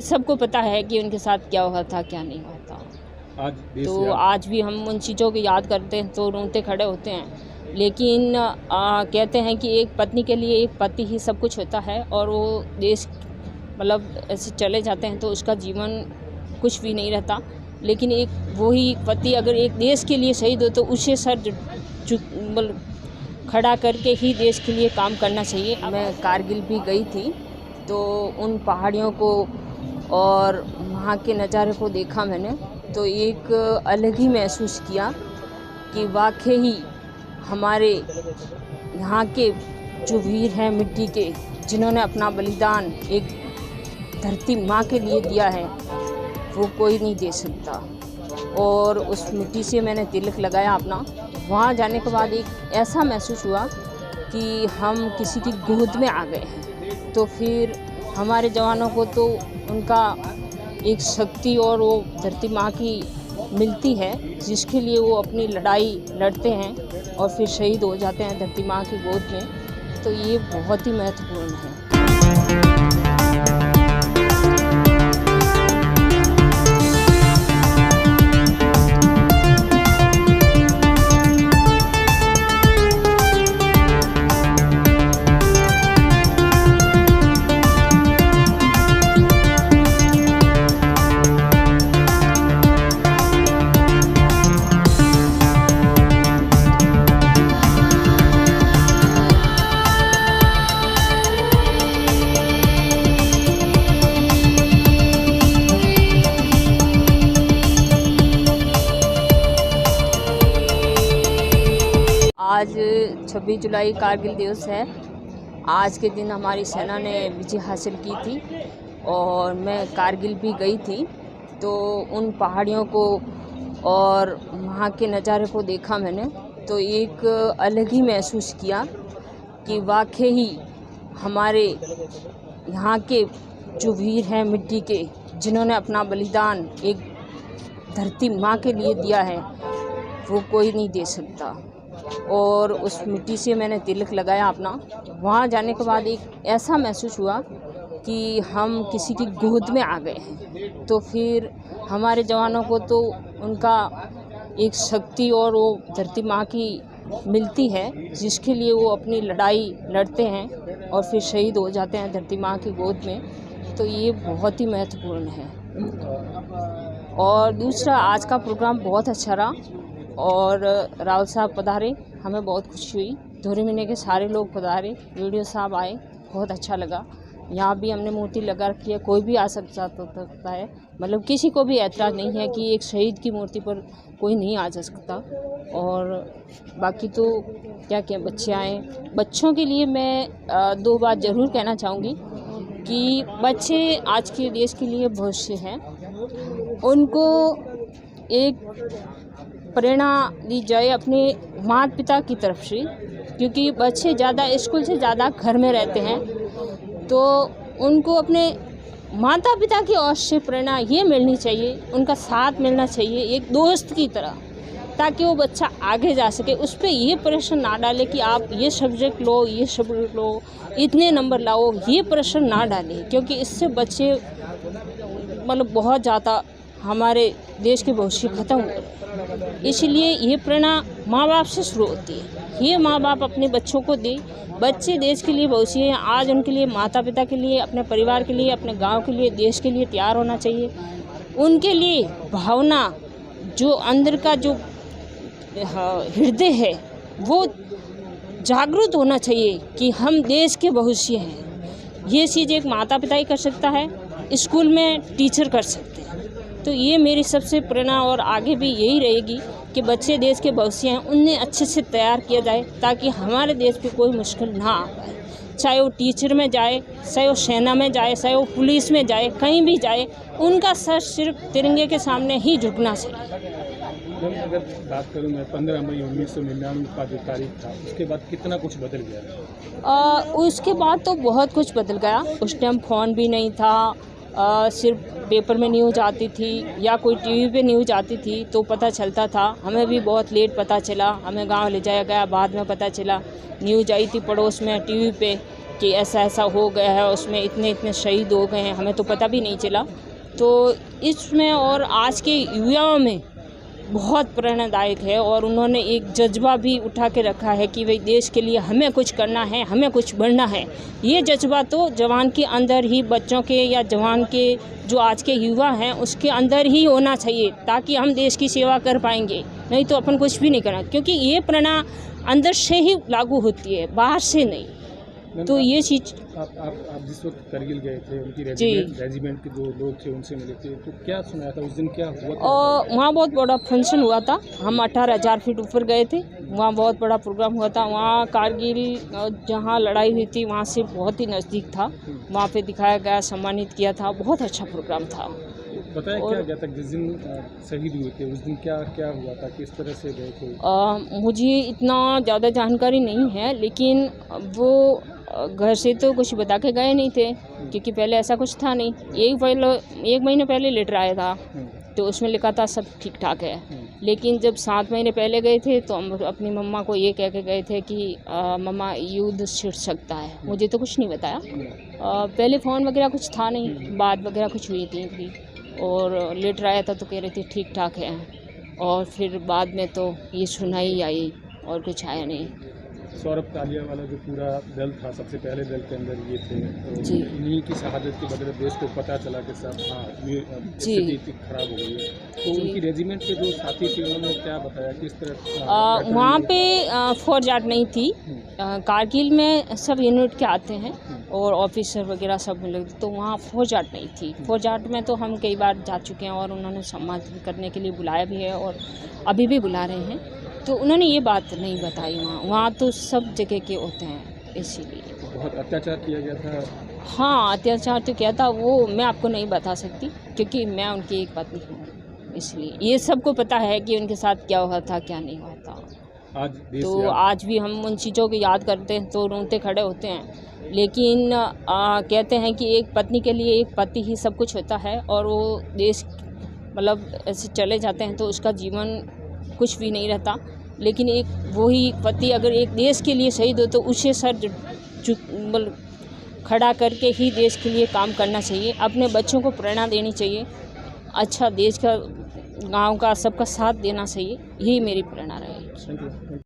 सबको पता है कि उनके साथ क्या हुआ था, क्या नहीं हुआ था। तो आज भी हम उन चीज़ों को याद करते हैं तो रोते खड़े होते हैं। लेकिन कहते हैं कि एक पत्नी के लिए एक पति ही सब कुछ होता है, और वो देश ऐसे चले जाते हैं तो उसका जीवन कुछ भी नहीं रहता। लेकिन एक वही पति अगर एक देश के लिए शहीद हो तो उसे सर खड़ा करके ही देश के लिए काम करना चाहिए। मैं कारगिल भी गई थी, तो उन पहाड़ियों को और वहाँ के नज़ारे को देखा मैंने, तो एक अलग ही महसूस किया कि वाकई हमारे यहाँ के जो वीर हैं मिट्टी के, जिन्होंने अपना बलिदान एक धरती माँ के लिए दिया है, वो कोई नहीं दे सकता। और उस मिट्टी से मैंने तिलक लगाया अपना। वहाँ जाने के बाद एक ऐसा महसूस हुआ कि हम किसी की गोद में आ गए हैं। तो फिर हमारे जवानों को तो उनका एक शक्ति और वो धरती माँ की मिलती है, जिसके लिए वो अपनी लड़ाई लड़ते हैं और फिर शहीद हो जाते हैं धरती माँ की गोद में। तो ये बहुत ही महत्वपूर्ण है। आज 26 जुलाई कारगिल दिवस है। आज के दिन हमारी सेना ने विजय हासिल की थी और मैं कारगिल भी गई थी, तो उन पहाड़ियों को और वहाँ के नज़ारे को देखा मैंने, तो एक अलग ही महसूस किया कि वाकई हमारे यहाँ के जो वीर हैं मिट्टी के, जिन्होंने अपना बलिदान एक धरती माँ के लिए दिया है, वो कोई नहीं दे सकता। और उस मिट्टी से मैंने तिलक लगाया अपना। वहाँ जाने के बाद एक ऐसा महसूस हुआ कि हम किसी की गोद में आ गए हैं। तो फिर हमारे जवानों को तो उनका एक शक्ति और वो धरती माँ की मिलती है, जिसके लिए वो अपनी लड़ाई लड़ते हैं और फिर शहीद हो जाते हैं धरती माँ की गोद में। तो ये बहुत ही महत्वपूर्ण है। और दूसरा, आज का प्रोग्राम बहुत अच्छा रहा और रावल साहब पधारे, हमें बहुत खुशी हुई। धोरी महीने के सारे लोग पधारे, वीडियो साहब आए, बहुत अच्छा लगा। यहाँ भी हमने मूर्ति लगा रखी है, कोई भी आ सकता है, किसी को भी ऐतराज़ नहीं है कि एक शहीद की मूर्ति पर कोई नहीं आ जा सकता। और बाकी तो क्या बच्चे आए, बच्चों के लिए मैं 2 बात ज़रूर कहना चाहूँगी कि बच्चे आज के देश के लिए भविष्य हैं। उनको एक प्रेरणा दी जाए अपने माता पिता की तरफ से, क्योंकि बच्चे ज़्यादा स्कूल से ज़्यादा घर में रहते हैं, तो उनको अपने माता पिता की ओर से प्रेरणा ये मिलनी चाहिए, उनका साथ मिलना चाहिए एक दोस्त की तरह, ताकि वो बच्चा आगे जा सके। उस पर ये प्रेशर ना डाले कि आप ये सब्जेक्ट लो, ये सब्जेक्ट लो, इतने नंबर लाओ, ये प्रेशर ना डालें, क्योंकि इससे बच्चे बहुत ज़्यादा हमारे देश के भविष्य ख़त्म हो रहे हैं। इसलिए ये प्रेरणा माँ बाप से शुरू होती है। ये माँ बाप अपने बच्चों को दे। बच्चे देश के लिए भविष्य हैं। आज उनके लिए माता पिता के लिए, अपने परिवार के लिए, अपने गांव के लिए, देश के लिए तैयार होना चाहिए। उनके लिए भावना, जो अंदर का जो हृदय है, वो जागरूक होना चाहिए कि हम देश के भविष्य हैं। ये चीज़ एक माता पिता ही कर सकता है, स्कूल में टीचर कर सकते हैं। तो ये मेरी सबसे प्रेरणा और आगे भी यही रहेगी कि बच्चे देश के भविष्य हैं, उन्हें अच्छे से तैयार किया जाए, ताकि हमारे देश पे कोई मुश्किल ना आ पाए। चाहे वो टीचर में जाए, चाहे वो सेना में जाए, चाहे वो पुलिस में जाए, कहीं भी जाए, उनका सर सिर्फ तिरंगे के सामने ही झुकना चाहिए। अगर बात करूँ मैं 15 मई 1999 का जो तारीख था, उसके बाद कितना कुछ बदल गया? उसके बाद तो बहुत कुछ बदल गया। उस टाइम फ़ोन भी नहीं था, सिर्फ पेपर में न्यूज़ आती थी या कोई टीवी पे न्यूज़ आती थी तो पता चलता था। हमें भी बहुत लेट पता चला, हमें गांव ले जाया गया, बाद में पता चला। न्यूज़ आई थी पड़ोस में टीवी पे कि ऐसा ऐसा हो गया है, उसमें इतने इतने शहीद हो गए हैं, हमें तो पता भी नहीं चला। तो इसमें और आज के युवाओं में बहुत प्रेरणादायक है और उन्होंने एक जज्बा भी उठा के रखा है कि भाई देश के लिए हमें कुछ करना है, हमें कुछ बढ़ना है। ये जज्बा तो जवान के अंदर ही, बच्चों के या जवान के जो आज के युवा हैं उसके अंदर ही होना चाहिए, ताकि हम देश की सेवा कर पाएंगे। नहीं तो अपन कुछ भी नहीं करना, क्योंकि ये प्रेरणा अंदर से ही लागू होती है, बाहर से नहीं। तो ये चीज़ आप जिस वक्त करगिल गए थे, उनकी जी। रेजिमेंट के जो लोग थे उनसे मिले थे, तो क्या सुनाया था उस दिन, क्या हुआ था? और वहाँ बहुत बड़ा फंक्शन हुआ था। हम 18,000 फीट ऊपर गए थे, वहाँ बहुत बड़ा प्रोग्राम हुआ था। वहाँ कारगिल जहाँ लड़ाई हुई थी वहाँ से बहुत ही नज़दीक था, वहाँ पे दिखाया गया, सम्मानित किया था। बहुत अच्छा प्रोग्राम था। बताया क्या गया था जिस दिन शहीद हुए थे, उस दिन क्या क्या हुआ था, किस तरह से गए थे? मुझे इतना ज़्यादा जानकारी नहीं है, लेकिन वो घर से तो कुछ बता के गए नहीं थे, क्योंकि पहले ऐसा कुछ था नहीं। एक महीने पहले लेटर आया था, तो उसमें लिखा था सब ठीक ठाक है। लेकिन जब 7 महीने पहले गए थे तो हम अपनी मम्मा को ये कह के गए थे कि मम्मा युद्ध छिड़ सकता है। मुझे तो कुछ नहीं बताया। पहले फ़ोन वगैरह कुछ था नहीं, बात वगैरह कुछ हुई थी और लेटर आया था तो कह रहे थे ठीक ठाक है। और फिर बाद में तो ये सुनाई आई और कुछ आया नहीं। सौरभ कालिया वाला जो पूरा दल था, सबसे पहले दल के अंदर ये थे, तो जी। इन्हीं की शहादत के बदले देश को पता चला कि सब ये स्थिति इतनी खराब हो गई है। तो जी। उनकी रेजिमेंट के जो साथी थे उन्होंने क्या बताया, किस तरह? वहाँ पे फौज आर्ट नहीं थी। कारगिल में सब यूनिट के आते हैं और ऑफिसर वगैरह सब मिले, तो वहाँ फौज आर्ट नहीं थी। फौज आर्ट में तो हम कई बार जा चुके हैं और उन्होंने सम्मानित करने के लिए बुलाया भी है और अभी भी बुला रहे हैं। तो उन्होंने ये बात नहीं बताई। वहाँ तो सब जगह के होते हैं, इसीलिए। बहुत अत्याचार किया गया था। हाँ, अत्याचार तो किया था, वो मैं आपको नहीं बता सकती क्योंकि मैं उनकी एक पत्नी हूँ, इसलिए। ये सबको पता है कि उनके साथ क्या हुआ था, क्या नहीं हुआ था। तो आज भी हम उन चीज़ों को याद करते हैं तो रोते खड़े होते हैं। लेकिन कहते हैं कि एक पत्नी के लिए एक पति ही सब कुछ होता है, और वो देश मतलब ऐसे चले जाते हैं तो उसका जीवन कुछ भी नहीं रहता। लेकिन एक वही पति अगर एक देश के लिए शहीद हो तो उसे सर खड़ा करके ही देश के लिए काम करना चाहिए। अपने बच्चों को प्रेरणा देनी चाहिए, अच्छा देश का, गांव का, सबका साथ देना चाहिए। यही मेरी प्रेरणा रहेगी।